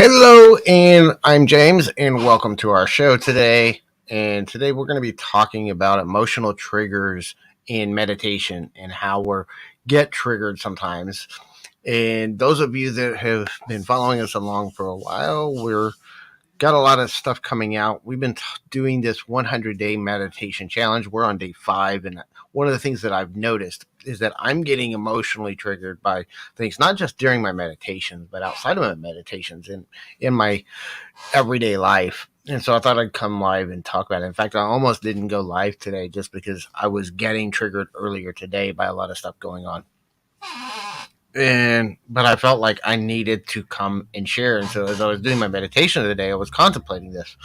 Hello, and I'm James, and welcome to our show today. And today we're going to be talking about emotional triggers in meditation and how we get triggered sometimes. And those of you that have been following us along for a while, we're got a lot of stuff coming out. We've been doing this 100-day meditation challenge. We're on day 5, and one of the things that I've noticed is that I'm getting emotionally triggered by things, not just during my meditations, but outside of my meditations and in my everyday life. And so I thought I'd come live and talk about it. In fact, I almost didn't go live today just because I was getting triggered earlier today by a lot of stuff going on. But I felt like I needed to come and share. And so as I was doing my meditation today, I was contemplating this.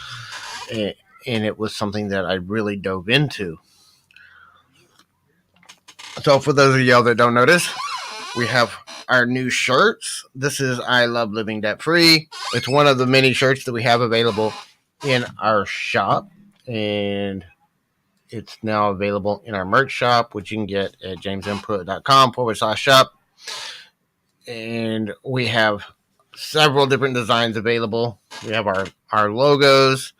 And it was something that I really dove into. So for those of y'all that don't notice, we have our new shirts. This is I Love Living Debt Free. It's one of the many shirts that we have available in our shop. And it's now available in our merch shop, which you can get at jamesinput.com/shop. And we have several different designs available. We have our logos.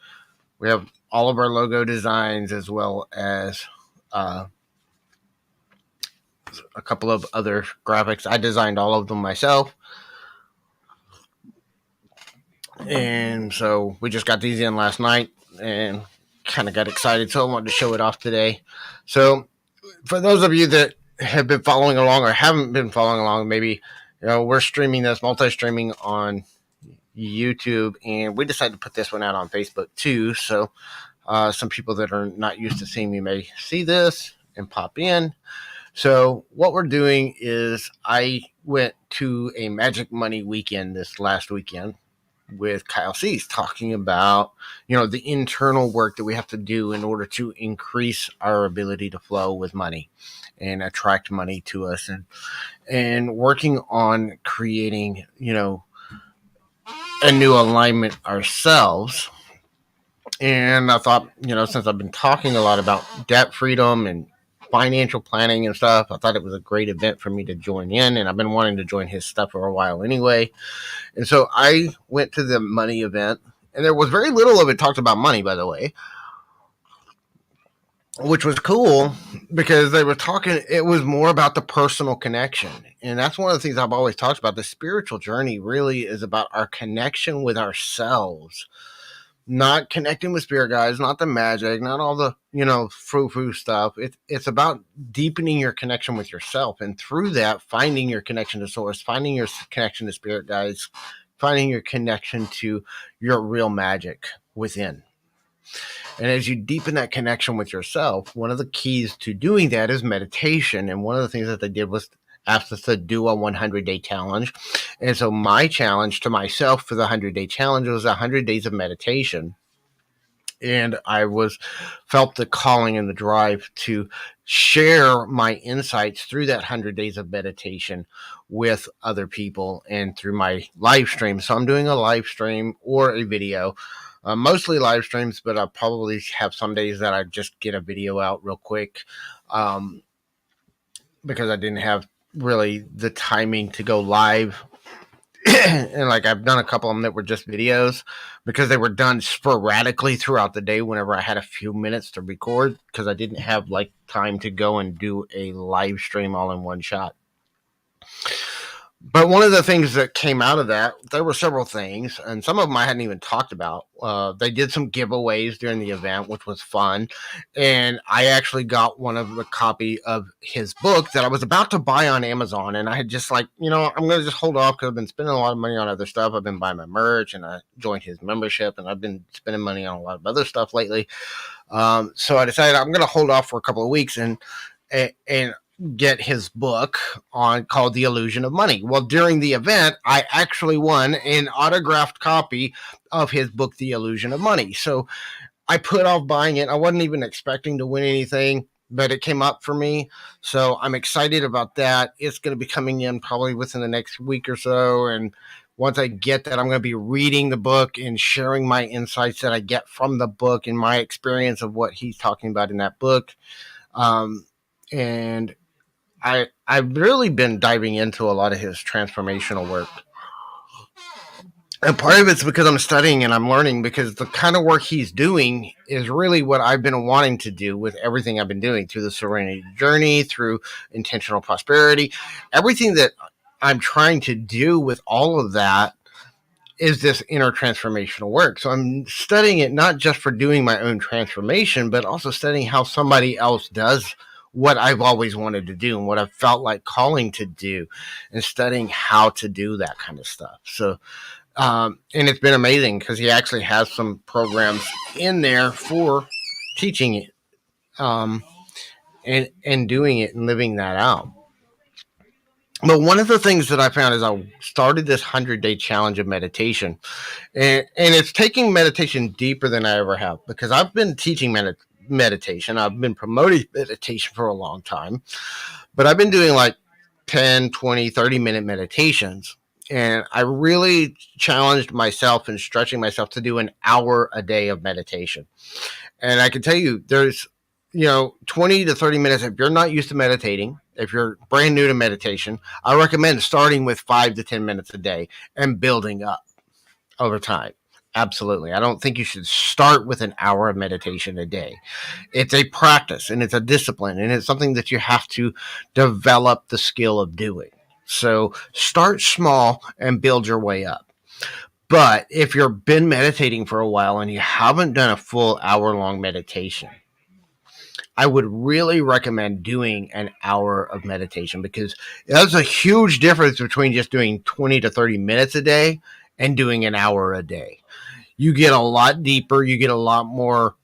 We have all of our logo designs, as well as a couple of other graphics. I designed all of them myself. And so we just got these in last night and kind of got excited. So I wanted to show it off today. So for those of you that have been following along or haven't been following along, maybe we're streaming this multi-streaming on YouTube, and we decided to put this one out on Facebook too. So some people that are not used to seeing me may see this and pop in. So what we're doing is I went to a Magic Money weekend this last weekend with Kyle Cease, talking about the internal work that we have to do in order to increase our ability to flow with money and attract money to us, and working on creating a new alignment ourselves. And I thought, since I've been talking a lot about debt freedom and financial planning and stuff, I thought it was a great event for me to join in, and I've been wanting to join his stuff for a while anyway. And so I went to the money event, and there was very little of it talked about money, by the way, which was cool because they were talking, it was more about the personal connection. And that's one of the things I've always talked about. The spiritual journey really is about our connection with ourselves, not connecting with spirit guides, not the magic, not all the, frou-frou stuff. It's about deepening your connection with yourself. And through that, finding your connection to source, finding your connection to spirit guides, finding your connection to your real magic within. And as you deepen that connection with yourself, one of the keys to doing that is meditation. And one of the things that they did was asked us to do a 100-day challenge. And so my challenge to myself for the 100-day challenge was 100 days of meditation. And I felt the calling and the drive to share my insights through that 100 days of meditation with other people and through my live stream. So I'm doing a live stream or a video, mostly live streams, but I'll probably have some days that I just get a video out real quick because I didn't have really the timing to go live. And like I've done a couple of them that were just videos because they were done sporadically throughout the day whenever I had a few minutes to record, because I didn't have like time to go and do a live stream all in one shot. But one of the things that came out of that, there were several things, and some of them I hadn't even talked about. They did some giveaways during the event, which was fun. And I actually got one of a copy of his book that I was about to buy on Amazon. And I had just like, I'm going to just hold off because I've been spending a lot of money on other stuff. I've been buying my merch, and I joined his membership, and I've been spending money on a lot of other stuff lately. So I decided I'm going to hold off for a couple of weeks and get his book called The Illusion of Money. Well, during the event, I actually won an autographed copy of his book, The Illusion of Money. So I put off buying it. I wasn't even expecting to win anything, but it came up for me. So I'm excited about that. It's going to be coming in probably within the next week or so. And once I get that, I'm going to be reading the book and sharing my insights that I get from the book and my experience of what he's talking about in that book. And I've really been diving into a lot of his transformational work. And part of it's because I'm studying and I'm learning, because the kind of work he's doing is really what I've been wanting to do with everything I've been doing through the Serenity Journey, through intentional prosperity. Everything that I'm trying to do with all of that is this inner transformational work. So I'm studying it not just for doing my own transformation, but also studying how somebody else does what I've always wanted to do and what I've felt like calling to do, and studying how to do that kind of stuff. So, and it's been amazing because he actually has some programs in there for teaching it, and doing it and living that out. But one of the things that I found is I started this 100-day challenge of meditation, and it's taking meditation deeper than I ever have, because I've been teaching meditation. I've been promoting meditation for a long time, but I've been doing like 10, 20, 30-minute meditations. And I really challenged myself and stretching myself to do an hour a day of meditation. And I can tell you, there's, 20 to 30 minutes. If you're not used to meditating, if you're brand new to meditation, I recommend starting with 5 to 10 minutes a day and building up over time. Absolutely. I don't think you should start with an hour of meditation a day. It's a practice and it's a discipline, and it's something that you have to develop the skill of doing. So start small and build your way up. But if you've been meditating for a while and you haven't done a full hour-long meditation, I would really recommend doing an hour of meditation, because there's a huge difference between just doing 20 to 30 minutes a day and doing an hour a day. You get a lot deeper, you get a lot more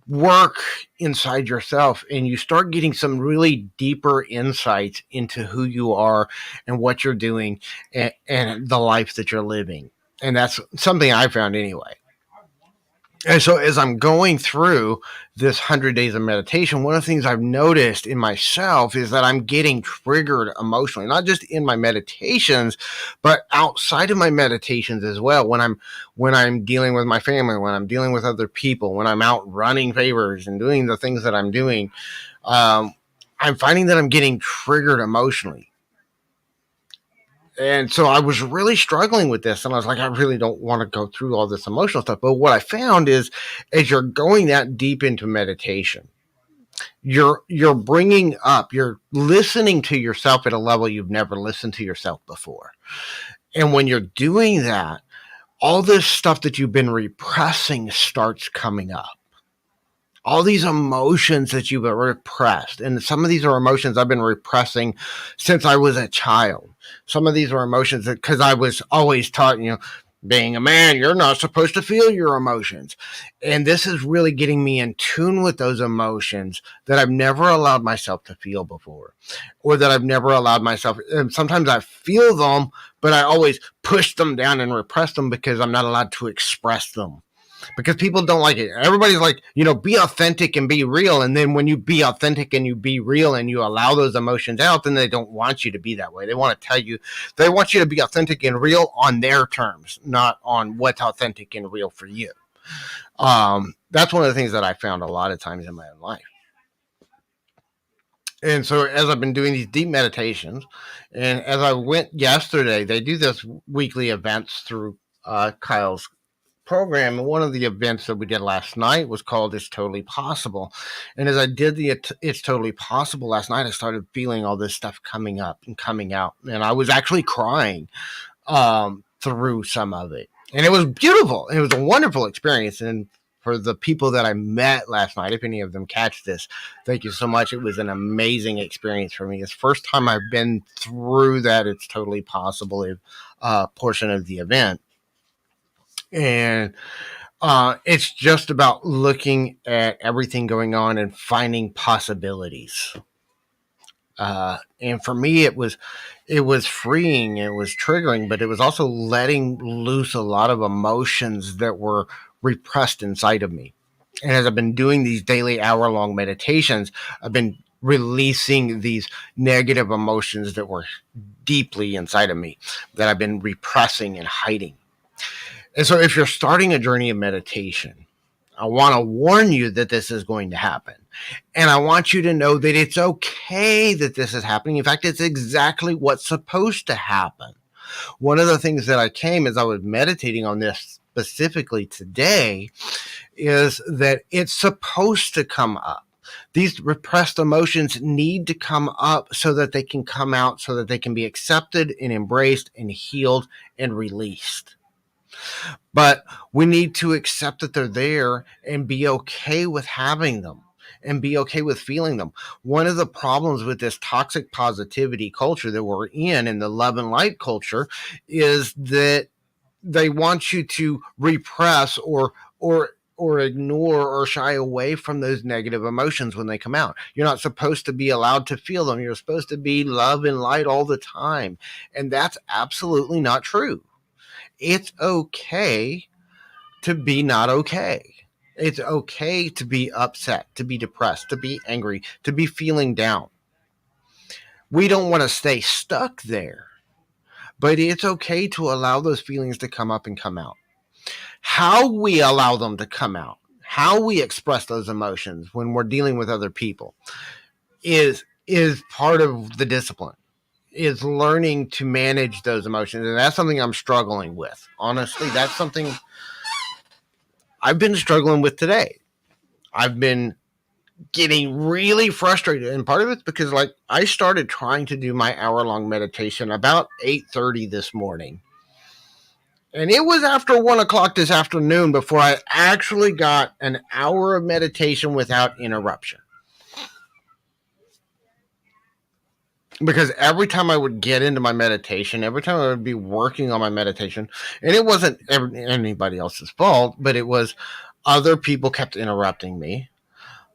work inside yourself, and you start getting some really deeper insights into who you are and what you're doing, and the life that you're living. And that's something I found anyway. And so as I'm going through this 100 days of meditation, one of the things I've noticed in myself is that I'm getting triggered emotionally, not just in my meditations, but outside of my meditations as well. When I'm dealing with my family, when I'm dealing with other people, when I'm out running favors and doing the things that I'm doing, I'm finding that I'm getting triggered emotionally. And so I was really struggling with this, and I was like, I really don't want to go through all this emotional stuff. But what I found is, as you're going that deep into meditation, you're bringing up, you're listening to yourself at a level you've never listened to yourself before. And when you're doing that, all this stuff that you've been repressing starts coming up. All these emotions that you've repressed. And some of these are emotions I've been repressing since I was a child. Some of these are emotions that, because I was always taught, being a man, you're not supposed to feel your emotions. And this is really getting me in tune with those emotions that I've never allowed myself to feel before, or that I've never allowed myself. And sometimes I feel them, but I always push them down and repress them because I'm not allowed to express them, because people don't like it. Everybody's like, be authentic and be real. And then when you be authentic and you be real and you allow those emotions out, then they don't want you to be that way. They want to tell you, they want you to be authentic and real on their terms, not on what's authentic and real for you. That's one of the things that I found a lot of times in my own life. And so as I've been doing these deep meditations, and as I went yesterday, they do this weekly events through Kyle's program, and one of the events that we did last night was called It's Totally Possible. And as I did the It's Totally Possible last night, I started feeling all this stuff coming up and coming out, and I was actually crying through some of it, and it was beautiful. It was a wonderful experience. And for the people that I met last night, if any of them catch this, thank you so much. It was an amazing experience for me. It's the first time I've been through that It's Totally Possible portion of the event. And it's just about looking at everything going on and finding possibilities. And for me, it was freeing, it was triggering, but it was also letting loose a lot of emotions that were repressed inside of me. And as I've been doing these daily hour-long meditations, I've been releasing these negative emotions that were deeply inside of me that I've been repressing and hiding. And so if you're starting a journey of meditation, I want to warn you that this is going to happen. And I want you to know that it's okay that this is happening. In fact, it's exactly what's supposed to happen. One of the things that I came as I was meditating on this specifically today is that it's supposed to come up. These repressed emotions need to come up so that they can come out, so that they can be accepted and embraced and healed and released. But we need to accept that they're there and be okay with having them and be okay with feeling them. One of the problems with this toxic positivity culture that we're in the love and light culture, is that they want you to repress or ignore or shy away from those negative emotions when they come out. You're not supposed to be allowed to feel them. You're supposed to be love and light all the time. And that's absolutely not true. It's okay to be not okay. It's okay to be upset, to be depressed, to be angry, to be feeling down. We don't want to stay stuck there, but it's okay to allow those feelings to come up and come out. How we allow them to come out, how we express those emotions when we're dealing with other people is part of the discipline, is learning to manage those emotions. And that's something I'm struggling with. Honestly, that's something I've been struggling with today. I've been getting really frustrated, and part of it's because like I started trying to do my hour-long meditation about 8:30 this morning, and it was after 1 o'clock this afternoon before I actually got an hour of meditation without interruption. Because every time I would get into my meditation, every time I would be working on my meditation, and it wasn't anybody else's fault, but it was other people kept interrupting me.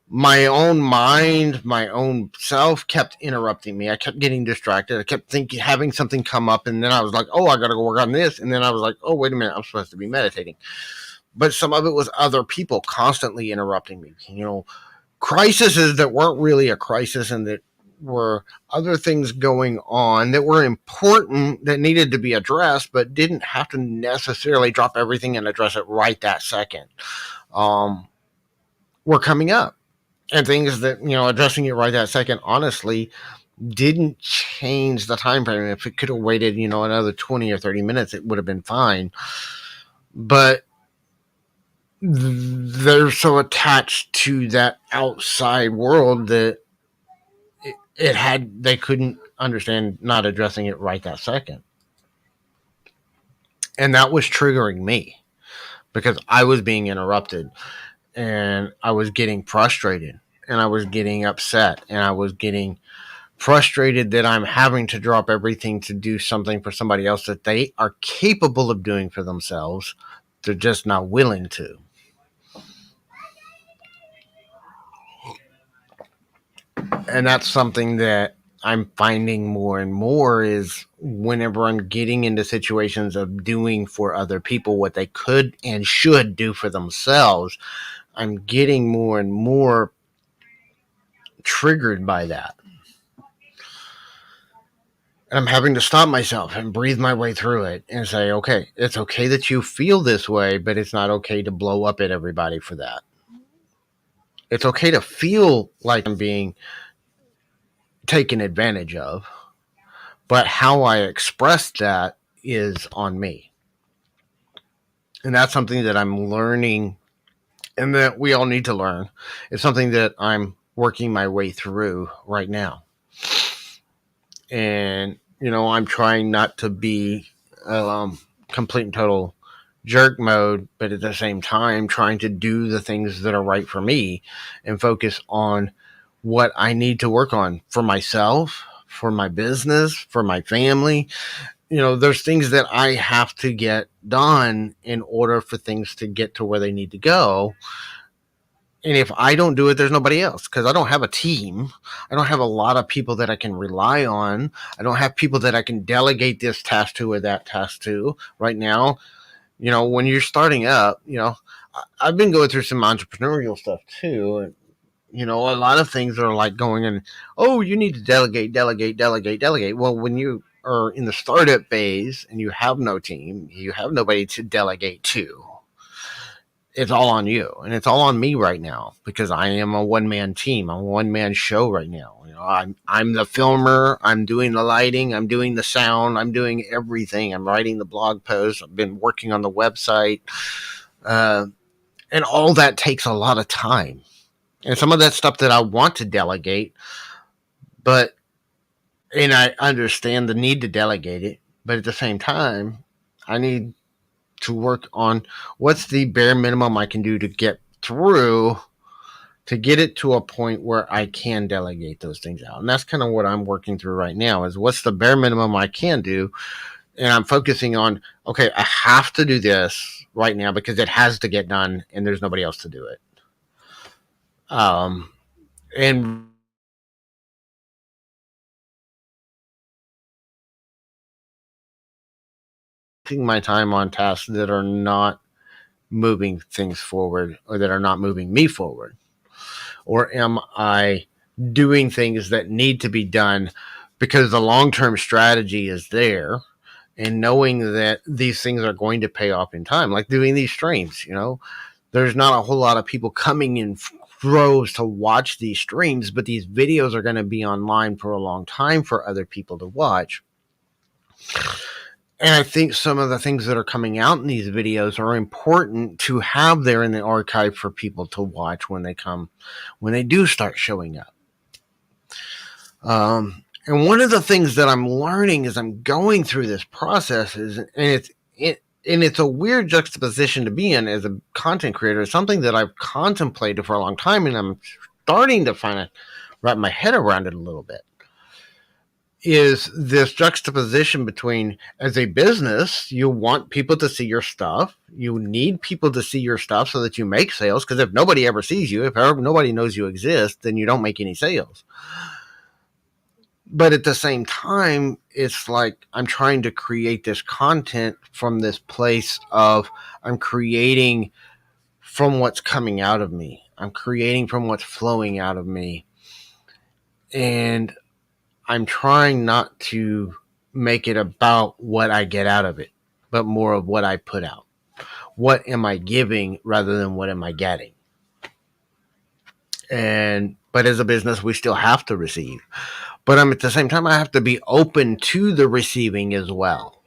My own mind, my own self kept interrupting me. I kept getting distracted. I kept having something come up, and then I was like, oh, I got to go work on this. And then I was like, oh, wait a minute, I'm supposed to be meditating. But some of it was other people constantly interrupting me. Crises that weren't really a crisis, and that were other things going on that were important, that needed to be addressed, but didn't have to necessarily drop everything and address it right that second, were coming up. And things that, addressing it right that second, honestly, didn't change the time frame. If it could have waited, another 20 or 30 minutes, it would have been fine. But they're so attached to that outside world that they couldn't understand not addressing it right that second. And that was triggering me because I was being interrupted, and I was getting frustrated, and I was getting upset, and I was getting frustrated that I'm having to drop everything to do something for somebody else that they are capable of doing for themselves. They're just not willing to. And that's something that I'm finding more and more, is whenever I'm getting into situations of doing for other people what they could and should do for themselves, I'm getting more and more triggered by that. And I'm having to stop myself and breathe my way through it and say, okay, it's okay that you feel this way, but it's not okay to blow up at everybody for that. It's okay to feel like I'm being taken advantage of, but how I express that is on me. And that's something that I'm learning, and that we all need to learn. It's something that I'm working my way through right now. And, I'm trying not to be complete and total jerk mode, but at the same time, trying to do the things that are right for me and focus on what I need to work on for myself, for my business, for my family. There's things that I have to get done in order for things to get to where they need to go. And if I don't do it, there's nobody else, because I don't have a team. I don't have a lot of people that I can rely on. I don't have people that I can delegate this task to or that task to right now. When you're starting up, I've been going through some entrepreneurial stuff too. And, a lot of things are like going in, oh, you need to delegate. Well, when you are in the startup phase and you have no team, you have nobody to delegate to. it's all on you, and it's all on me right now because I am a one man team. I'm a one man show right now. I'm the filmer. I'm doing the lighting. I'm doing the sound. I'm doing everything. I'm writing the blog posts. I've been working on the website, uh, and all that takes a lot of time. And some of that stuff that I want to delegate, but and I understand the need to delegate it, but at the same time, I need to work on what's the bare minimum I can do to get through to get it to a point where I can delegate those things out. And that's kind of what I'm working through right now is what's the bare minimum I can do. And I'm focusing on, okay, I have to do this right now because it has to get done and there's nobody else to do it. And taking my time on tasks that are not moving things forward or that are not moving me forward. Or am I doing things that need to be done because the long-term strategy is there and knowing that these things are going to pay off in time, like doing these streams, there's not a whole lot of people coming in droves to watch these streams, but these videos are going to be online for a long time for other people to watch. And I think some of the things that are coming out in these videos are important to have there in the archive for people to watch when they do start showing up. And one of the things that I'm learning as I'm going through this process and it's a weird juxtaposition to be in as a content creator. It's something that I've contemplated for a long time, and I'm starting to wrap my head around it a little bit. Is this juxtaposition between, as a business, you want people to see your stuff. You need people to see your stuff so that you make sales. Because if nobody ever sees you, if nobody knows you exist, then you don't make any sales. But at the same time, it's like I'm trying to create this content from this place of I'm creating from what's coming out of me. I'm creating from what's flowing out of me. And I'm trying not to make it about what I get out of it, but more of what I put out. What am I giving rather than what am I getting? But as a business, we still have to receive. But at the same time, I have to be open to the receiving as well.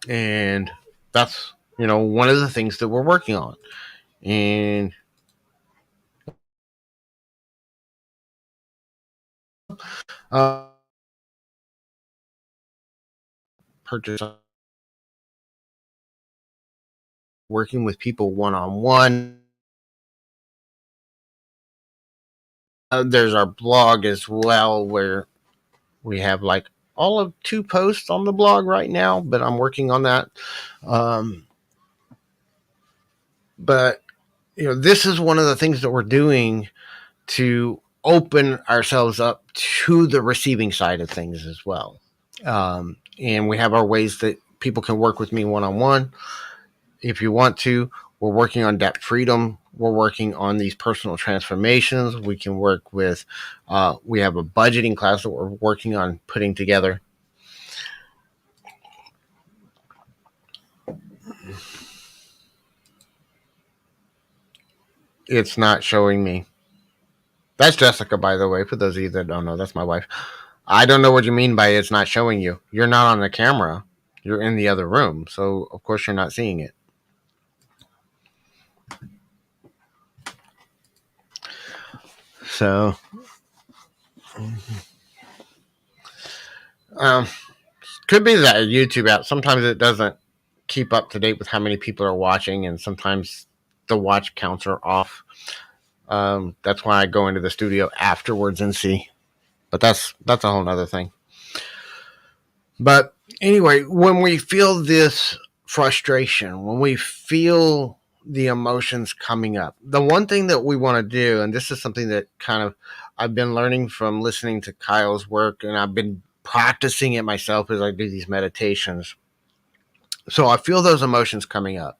And that's, one of the things that we're working on. And purchase working with people one-on-one. There's our blog as well, where we have like all of 2 posts on the blog right now, but I'm working on that. But this is one of the things that we're doing to open ourselves up to the receiving side of things as well. And we have our ways that people can work with me one-on-one. If you want to, we're working on debt freedom. We're working on these personal transformations. We can work with, we have a budgeting class that we're working on putting together. It's not showing me. That's Jessica, by the way, for those of you that don't know. That's my wife. I don't know what you mean by it's not showing you. You're not on the camera. You're in the other room. So, of course, you're not seeing it. So, could be that YouTube app. Sometimes it doesn't keep up to date with how many people are watching, and sometimes the watch counts are off. That's why I go into the studio afterwards and see. But that's a whole nother thing. But anyway, when we feel this frustration, when we feel the emotions coming up, the one thing that we want to do, and this is something that kind of I've been learning from listening to Kyle's work, and I've been practicing it myself as I do these meditations. So I feel those emotions coming up,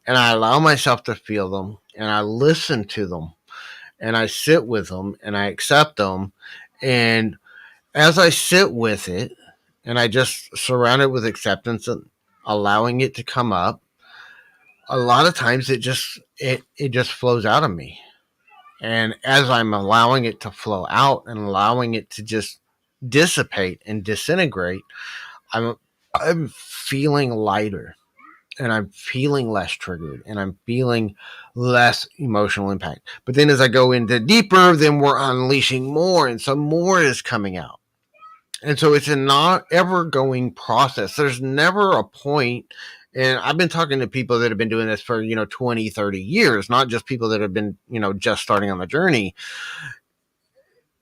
and I allow myself to feel them, and I listen to them, and I sit with them, and I accept them. And as I sit with it, and I just surround it with acceptance and allowing it to come up, a lot of times it just flows out of me. And as I'm allowing it to flow out and allowing it to just dissipate and disintegrate, I'm I'm feeling lighter, and I'm feeling less triggered, and I'm feeling less emotional impact. But then as I go into deeper, then we're unleashing more, and some more is coming out. And so it's a not ever going process. There's never a point. And I've been talking to people that have been doing this for, 20, 30 years, not just people that have been, just starting on the journey.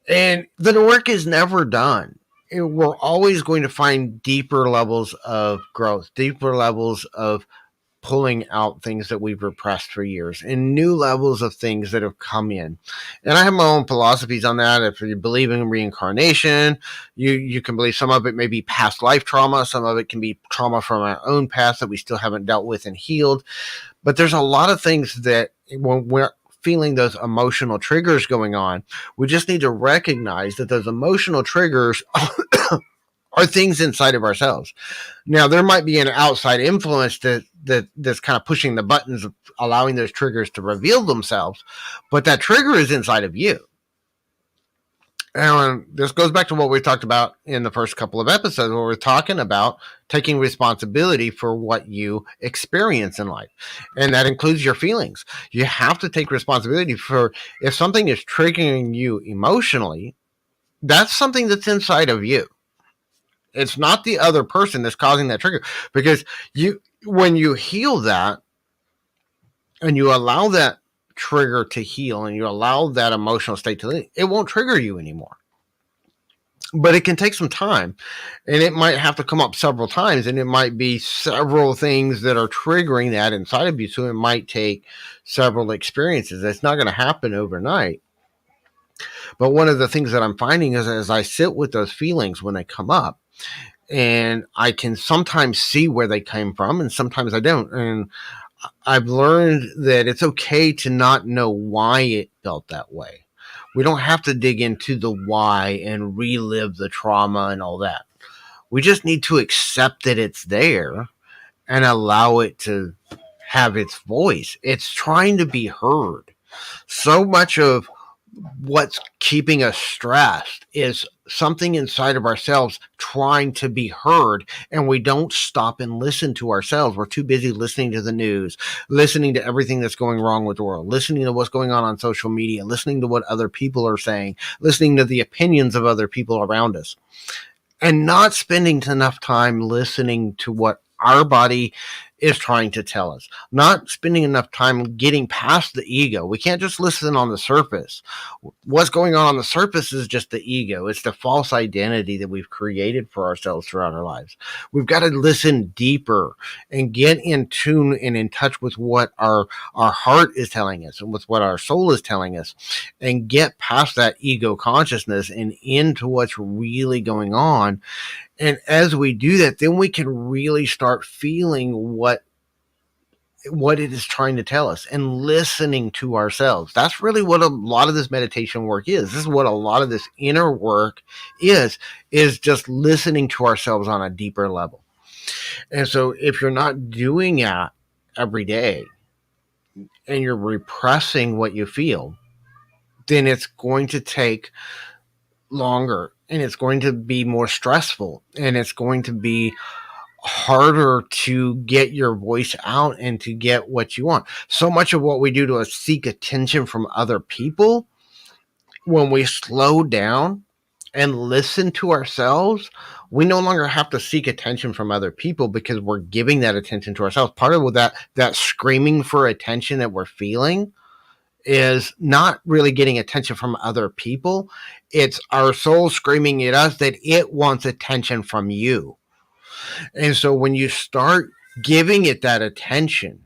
And the work is never done. We're always going to find deeper levels of growth, deeper levels of pulling out things that we've repressed for years, and new levels of things that have come in. And I have my own philosophies on that. If you believe in reincarnation, you can believe some of it may be past life trauma, some of it can be trauma from our own past that we still haven't dealt with and healed. But there's a lot of things that when we're feeling those emotional triggers going on, we just need to recognize that those emotional triggers are things inside of ourselves. Now, there might be an outside influence that's kind of pushing the buttons, allowing those triggers to reveal themselves, but that trigger is inside of you. And this goes back to what we talked about in the first couple of episodes, where we're talking about taking responsibility for what you experience in life. And that includes your feelings. You have to take responsibility for if something is triggering you emotionally, that's something that's inside of you. It's not the other person that's causing that trigger, because when you heal that and you allow that trigger to heal and you allow that emotional state to leave, it won't trigger you anymore. But it can take some time, and it might have to come up several times, and it might be several things that are triggering that inside of you. So it might take several experiences. It's not going to happen overnight. But one of the things that I'm finding is as I sit with those feelings when they come up, and I can sometimes see where they came from, and sometimes I don't. And I've learned that it's okay to not know why it felt that way. We don't have to dig into the why and relive the trauma and all that. We just need to accept that it's there and allow it to have its voice. It's trying to be heard. So much of what's keeping us stressed is something inside of ourselves trying to be heard, and we don't stop and listen to ourselves. We're too busy listening to the news, listening to everything that's going wrong with the world, listening to what's going on social media, listening to what other people are saying, listening to the opinions of other people around us, and not spending enough time listening to what our body is trying to tell us, not spending enough time getting past the ego. We can't just listen on the surface. What's going on the surface is just the ego. It's the false identity that we've created for ourselves throughout our lives. We've got to listen deeper and get in tune and in touch with what our heart is telling us and with what our soul is telling us, and get past that ego consciousness and into what's really going on. And as we do that, then we can really start feeling what it is trying to tell us and listening to ourselves. That's really what a lot of this meditation work is. This is what a lot of this inner work is just listening to ourselves on a deeper level. And so if you're not doing that every day and you're repressing what you feel, then it's going to take longer, and it's going to be more stressful, and it's going to be harder to get your voice out and to get what you want. So much of what we do to seek attention from other people, when we slow down and listen to ourselves, we no longer have to seek attention from other people because we're giving that attention to ourselves. Part of that screaming for attention that we're feeling is not really getting attention from other people. It's our soul screaming at us that it wants attention from you. And so when you start giving it that attention,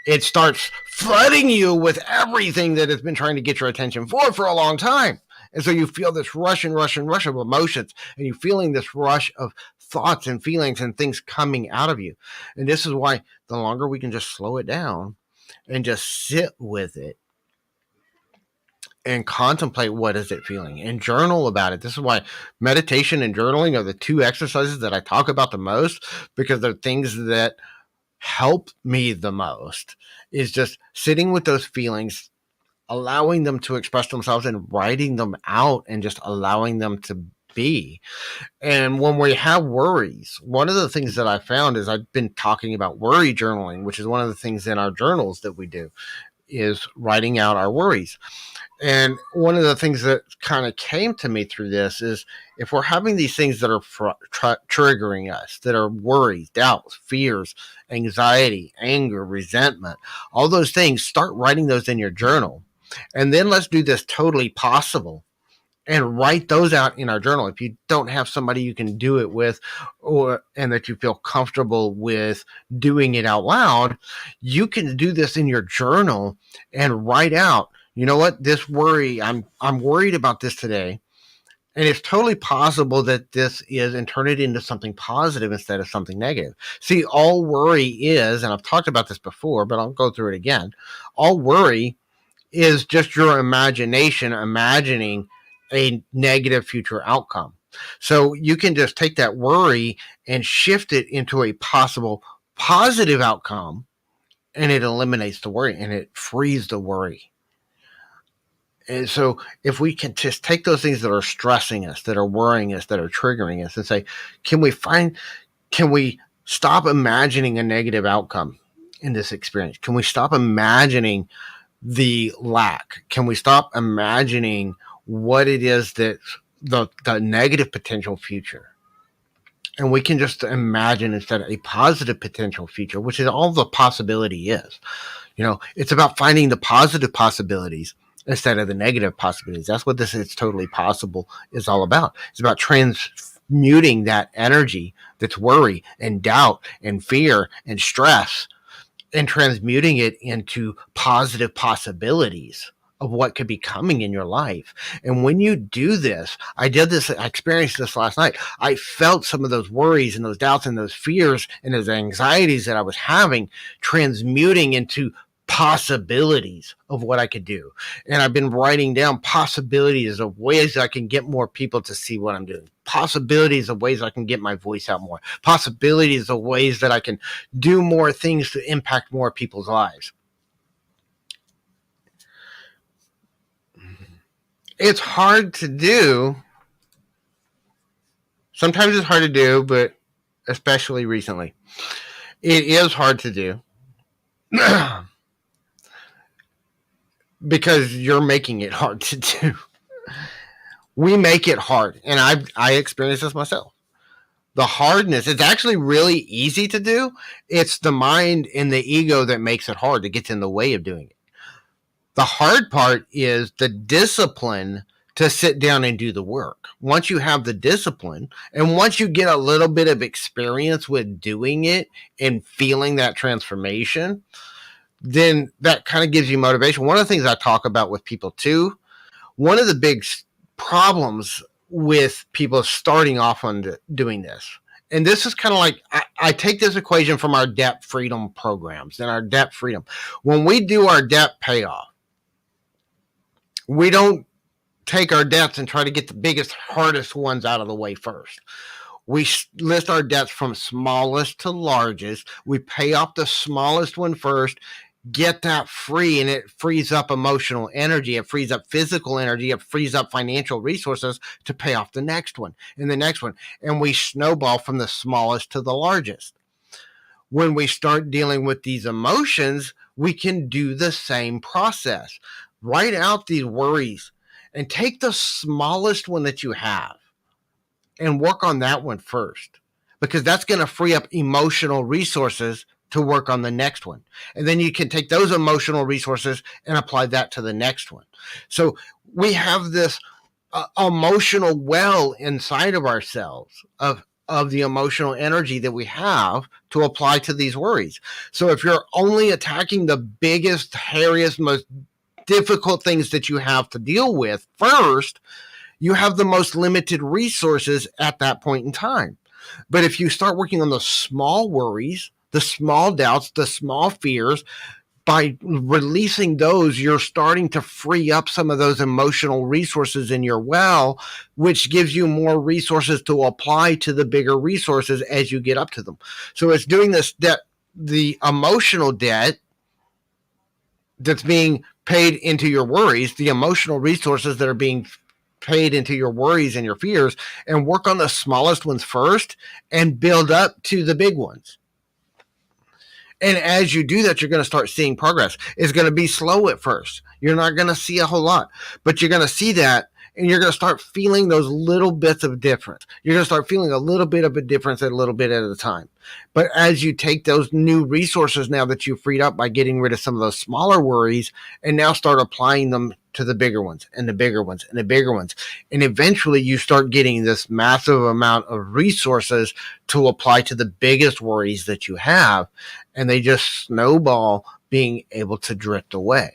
it starts flooding you with everything that it's been trying to get your attention for a long time. And so you feel this rush and rush and rush of emotions, and you're feeling this rush of thoughts and feelings and things coming out of you. And this is why the longer we can just slow it down and just sit with it and contemplate what is it feeling and journal about it. This is why meditation and journaling are the two exercises that I talk about the most, because they're things that help me the most is just sitting with those feelings, allowing them to express themselves and writing them out and just allowing them to be. And when we have worries, one of the things that I found is I've been talking about worry journaling, which is one of the things in our journals that we do is writing out our worries. And one of the things that kind of came to me through this is if we're having these things that are triggering us, that are worries, doubts, fears, anxiety, anger, resentment, all those things, start writing those in your journal. And then let's do this totally possible and write those out in our journal. If you don't have somebody you can do it with and that you feel comfortable with doing it out loud, you can do this in your journal and write out, you know what, this worry, I'm worried about this today. And it's totally possible that this is, and turn it into something positive instead of something negative. See, all worry is, and I've talked about this before, but I'll go through it again. All worry is just your imagination imagining a negative future outcome. So you can just take that worry and shift it into a possible positive outcome, and it eliminates the worry and it frees the worry. And so if we can just take those things that are stressing us, that are worrying us, that are triggering us, and say, can we stop imagining a negative outcome in this experience? Can we stop imagining the lack? Can we stop imagining what it is that the negative potential future? And we can just imagine instead a positive potential future, which is all the possibility is. It's about finding the positive possibilities instead of the negative possibilities. That's what this It's Totally Possible is all about. It's about transmuting that energy that's worry and doubt and fear and stress and transmuting it into positive possibilities of what could be coming in your life. And when you do this, I experienced this last night. I felt some of those worries and those doubts and those fears and those anxieties that I was having transmuting into possibilities of what I could do. And I've been writing down possibilities of ways I can get more people to see what I'm doing, possibilities of ways I can get my voice out more, possibilities of ways that I can do more things to impact more people's lives. It's hard to do. Sometimes it's hard to do, but especially recently, it is hard to do. Because you're making it hard to do. We make it hard, and I experienced this myself. The hardness, it's actually really easy to do. It's the mind and the ego that makes it hard, that gets in the way of doing it. The hard part is the discipline to sit down and do the work. Once you have the discipline, and once you get a little bit of experience with doing it and feeling that transformation, then that kind of gives you motivation. One of the things I talk about with people too, one of the big problems with people starting off on doing this, and this is kind of like, I take this equation from our debt freedom programs and our debt freedom. When we do our debt payoff, we don't take our debts and try to get the biggest, hardest ones out of the way first. We list our debts from smallest to largest. We pay off the smallest one first, get that free, and it frees up emotional energy. It frees up physical energy. It frees up financial resources to pay off the next one and the next one. And we snowball from the smallest to the largest. When we start dealing with these emotions, we can do the same process. Write out these worries and take the smallest one that you have and work on that one first, because that's going to free up emotional resources to work on the next one. And then you can take those emotional resources and apply that to the next one. So we have this emotional well inside of ourselves of the emotional energy that we have to apply to these worries. So if you're only attacking the biggest, hairiest, most difficult things that you have to deal with first, you have the most limited resources at that point in time. But if you start working on the small worries, the small doubts, the small fears, by releasing those, you're starting to free up some of those emotional resources in your well, which gives you more resources to apply to the bigger resources as you get up to them. So it's doing this debt the emotional debt that's being paid into your worries, the emotional resources that are being paid into your worries and your fears, and work on the smallest ones first and build up to the big ones. And as you do that, you're going to start seeing progress. It's going to be slow at first. You're not going to see a whole lot, but you're going to see that, and you're going to start feeling those little bits of difference. You're going to start feeling a little bit of a difference at a little bit at a time. But as you take those new resources now that you've freed up by getting rid of some of those smaller worries and now start applying them to the bigger ones and the bigger ones and the bigger ones, and eventually you start getting this massive amount of resources to apply to the biggest worries that you have, and they just snowball being able to drift away.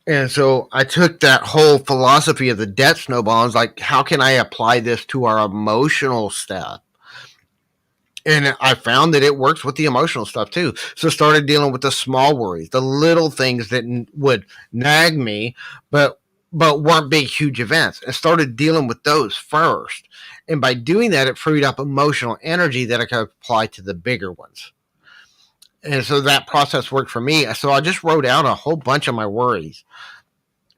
And so I took that whole philosophy of the debt snowball and was like, how can I apply this to our emotional stuff? And I found that it works with the emotional stuff too. So started dealing with the small worries, the little things that would nag me, but weren't big, huge events, and started dealing with those first. And by doing that, it freed up emotional energy that I could apply to the bigger ones. And so that process worked for me. So I just wrote out a whole bunch of my worries,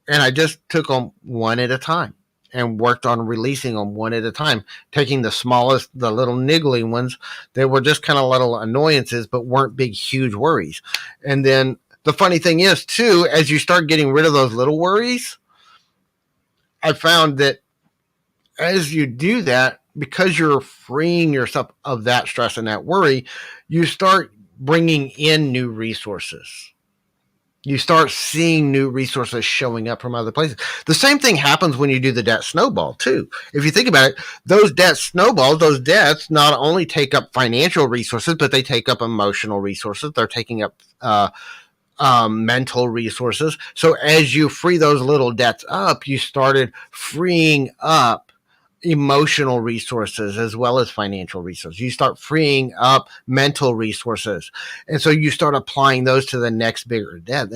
and I just took them one at a time and worked on releasing them one at a time, taking the smallest, the little niggly ones that were just kind of little annoyances, but weren't big, huge worries. And then the funny thing is, too, as you start getting rid of those little worries, I found that as you do that, because you're freeing yourself of that stress and that worry, you start bringing in new resources. You start seeing new resources showing up from other places. The same thing happens when you do the debt snowball, too. If you think about it, those debt snowballs, those debts not only take up financial resources, but they take up emotional resources. They're taking up mental resources. So as you free those little debts up, you started freeing up emotional resources as well as financial resources. You start freeing up mental resources. And so you start applying those to the next bigger debt,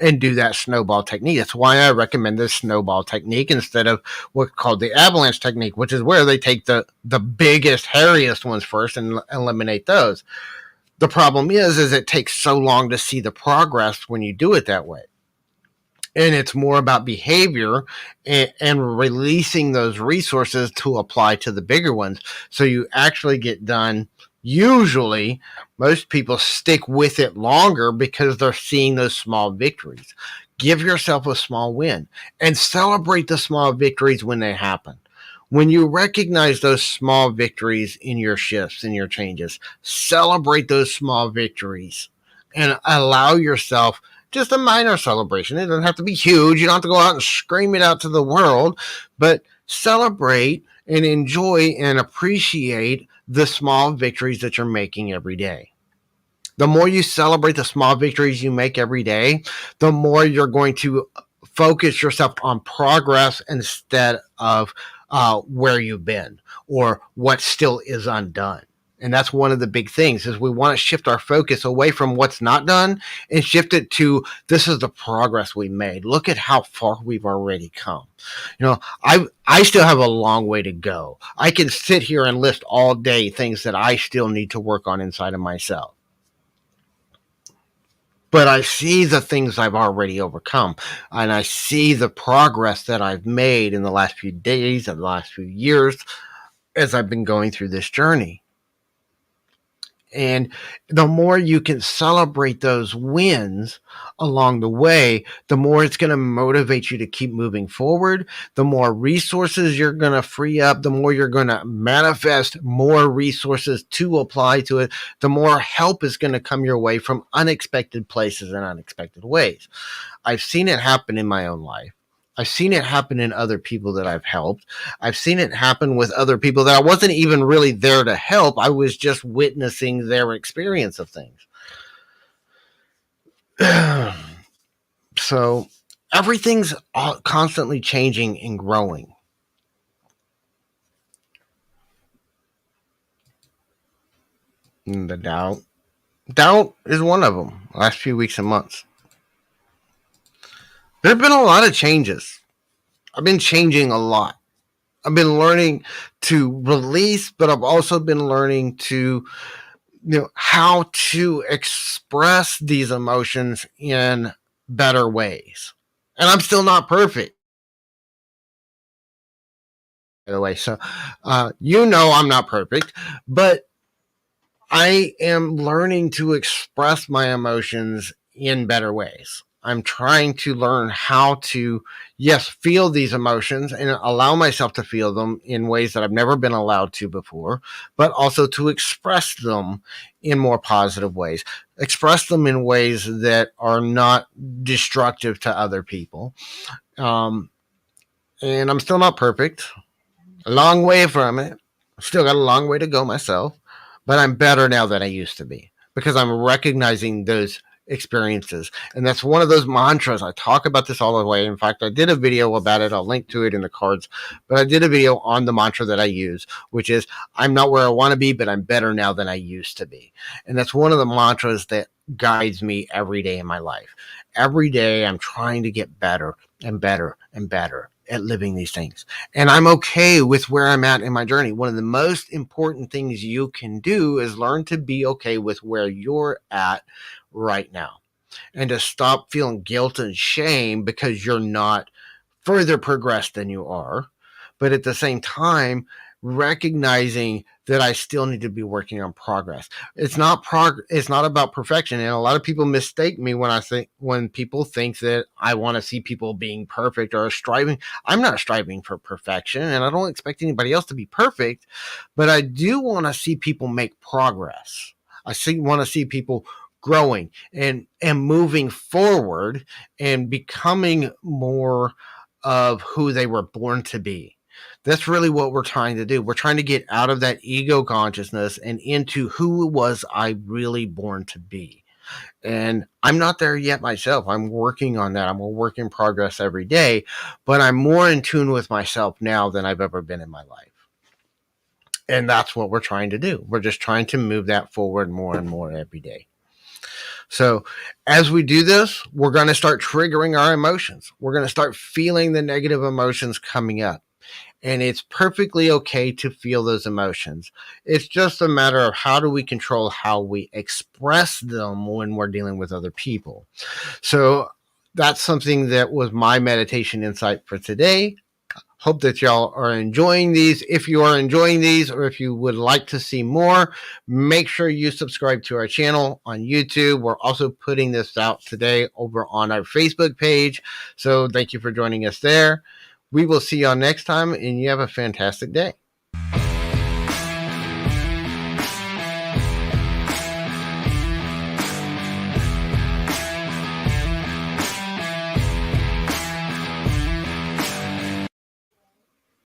and do that snowball technique. That's why I recommend this snowball technique instead of what's called the avalanche technique, which is where they take the biggest, hairiest ones first and eliminate those. The problem is it takes so long to see the progress when you do it that way. And it's more about behavior and releasing those resources to apply to the bigger ones. So you actually get done. Usually, most people stick with it longer because they're seeing those small victories. Give yourself a small win and celebrate the small victories when they happen. When you recognize those small victories in your shifts and your changes, celebrate those small victories and allow yourself just a minor celebration. It doesn't have to be huge. You don't have to go out and scream it out to the world, but celebrate and enjoy and appreciate the small victories that you're making every day. The more you celebrate the small victories you make every day, the more you're going to focus yourself on progress instead of where you've been or what still is undone. And that's one of the big things is we want to shift our focus away from what's not done and shift it to this is the progress we made. Look at how far we've already come. You know, I still have a long way to go. I can sit here and list all day things that I still need to work on inside of myself. But I see the things I've already overcome, and I see the progress that I've made in the last few days and the last few years as I've been going through this journey. And the more you can celebrate those wins along the way, the more it's going to motivate you to keep moving forward. The more resources you're going to free up, the more you're going to manifest more resources to apply to it, the more help is going to come your way from unexpected places and unexpected ways. I've seen it happen in my own life. I've seen it happen in other people that I've helped. I've seen it happen with other people that I wasn't even really there to help. I was just witnessing their experience of things. So everything's constantly changing and growing. And the doubt is one of them. Last few weeks and months, there have been a lot of changes. I've been changing a lot. I've been learning to release, but I've also been learning to, how to express these emotions in better ways. And I'm still not perfect, by the way. So, I'm not perfect, but I am learning to express my emotions in better ways. I'm trying to learn how to, yes, feel these emotions and allow myself to feel them in ways that I've never been allowed to before, but also to express them in more positive ways, express them in ways that are not destructive to other people. Um, and I'm still not perfect. A long way from it. Still got a long way to go myself, but I'm better now than I used to be because I'm recognizing those experiences. And that's one of those mantras. I talk about this all the way. In fact, I did a video about it. I'll link to it in the cards, but I did a video on the mantra that I use, which is I'm not where I want to be, but I'm better now than I used to be. And that's one of the mantras that guides me every day in my life. Every day I'm trying to get better and better and better at living these things. And I'm okay with where I'm at in my journey. One of the most important things you can do is learn to be okay with where you're at right now and to stop feeling guilt and shame because you're not further progressed than you are. But at the same time, recognizing that I still need to be working on progress. It's not it's not about perfection. And a lot of people mistake me when people think that I want to see people being perfect or striving. I'm not striving for perfection, and I don't expect anybody else to be perfect, but I do want to see people make progress. Want to see people growing and moving forward and becoming more of who they were born to be. That's really what we're trying to do. We're trying to get out of that ego consciousness and into who was I really born to be. And I'm not there yet myself. I'm working on that. I'm a work in progress every day, but I'm more in tune with myself now than I've ever been in my life. And that's what we're trying to do. We're just trying to move that forward more and more every day. So as we do this, we're going to start triggering our emotions. We're going to start feeling the negative emotions coming up. And it's perfectly okay to feel those emotions. It's just a matter of how do we control how we express them when we're dealing with other people. So that's something that was my meditation insight for today. Hope that y'all are enjoying these. If you are enjoying these or if you would like to see more, make sure you subscribe to our channel on YouTube. We're also putting this out today over on our Facebook page. So thank you for joining us there. We will see y'all next time, and you have a fantastic day.